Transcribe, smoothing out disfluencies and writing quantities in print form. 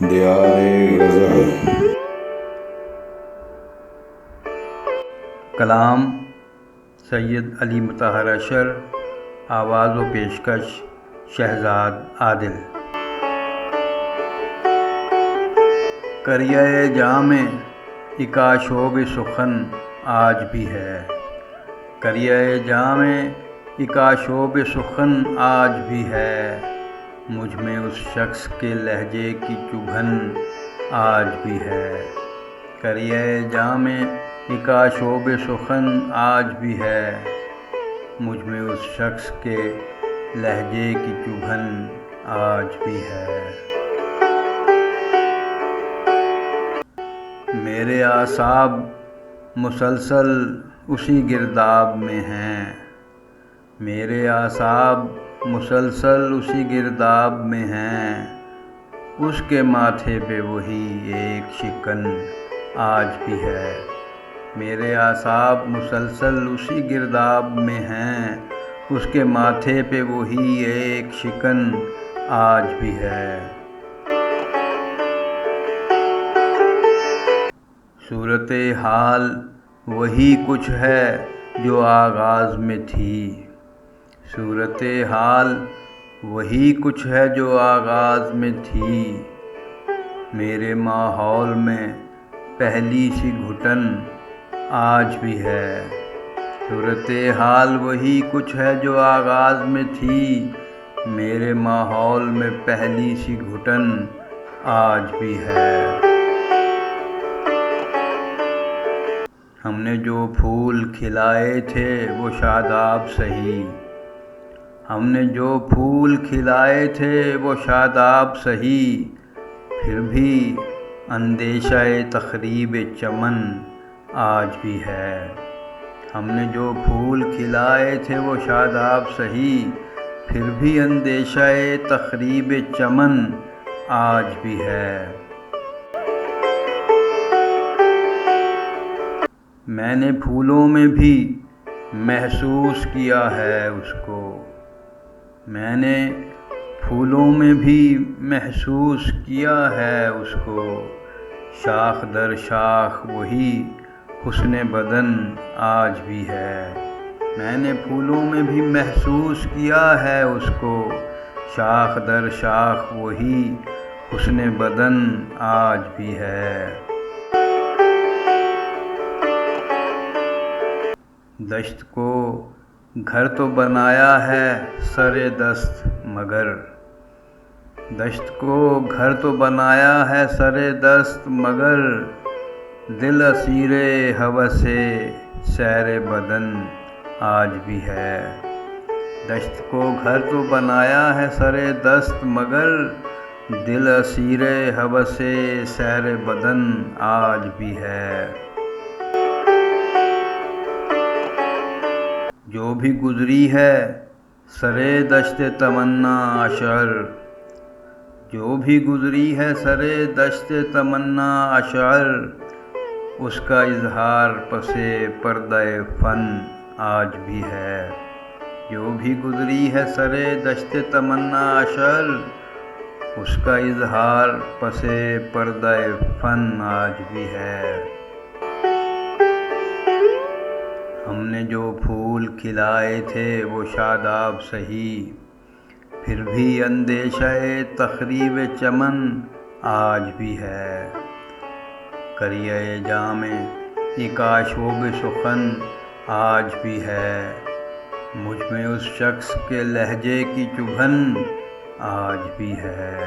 دیار غزل۔ کلام سید علی مطہر اشر، آواز و پیشکش شہزاد عادل۔ کریہ جام اکاشوب سخن آج بھی ہے، کریہ جام اکاشوب سخن آج بھی ہے، مجھ میں اس شخص کے لہجے کی چبھن آج بھی ہے، کریہ جام اکاشوب سخن آج بھی ہے، مجھ میں اس شخص کے لہجے کی چبھن آج بھی ہے۔ میرے اعصاب مسلسل اسی گرداب میں ہیں، میرے اعصاب مسلسل اسی گرداب میں ہیں، اس کے ماتھے پہ وہی ایک شکن آج بھی ہے، میرے اعصاب مسلسل اسی گرداب میں ہیں، اس کے ماتھے پہ وہی ایک شکن آج بھی ہے۔ صورتحال وہی کچھ ہے جو آغاز میں تھی، صورتحال وہی کچھ ہے جو آغاز میں تھی، میرے ماحول میں پہلی سی گھٹن آج بھی ہے، صورتحال وہی کچھ ہے جو آغاز میں تھی، میرے ماحول میں پہلی سی گھٹن آج بھی ہے۔ ہم نے جو پھول کھلائے تھے وہ شاداب سہی، ہم نے جو پھول کھلائے تھے وہ شاداب سہی، پھر بھی اندیشہ تخریب چمن آج بھی ہے، ہم نے جو پھول کھلائے تھے وہ شاداب سہی، پھر بھی اندیشہ تخریب چمن آج بھی ہے۔ میں نے پھولوں میں بھی محسوس کیا ہے اس کو، میں نے پھولوں میں بھی محسوس کیا ہے اس کو، شاخ در شاخ وہی حسن بدن آج بھی ہے، میں نے پھولوں میں بھی محسوس کیا ہے اس کو، شاخ در شاخ وہی حسن بدن آج بھی ہے۔ دشت کو گھر تو بنایا ہے سر دست مگر، دشت کو گھر تو بنایا ہے سر دست مگر، دل اسیر ہوس سیر بدن آج بھی ہے، دشت کو گھر تو بنایا ہے سر دست مگر، دل اسیر ہوس سیر بدن آج بھی ہے۔ جو بھی گزری ہے سرے دشت تمنا اشعر، جو بھی گزری ہے سرے دشت تمنا اشعر، اس کا اظہار پس پردہ فن آج بھی ہے، جو بھی گزری ہے سرے دشت تمنا اشعر، اس کا اظہار پس پردہ فن آج بھی ہے۔ ہم نے جو پھول کھلائے تھے وہ شاداب سہی، پھر بھی اندیشہ تخریب چمن آج بھی ہے، کریہ جام اکاشوب سخن آج بھی ہے، مجھ میں اس شخص کے لہجے کی چبھن آج بھی ہے۔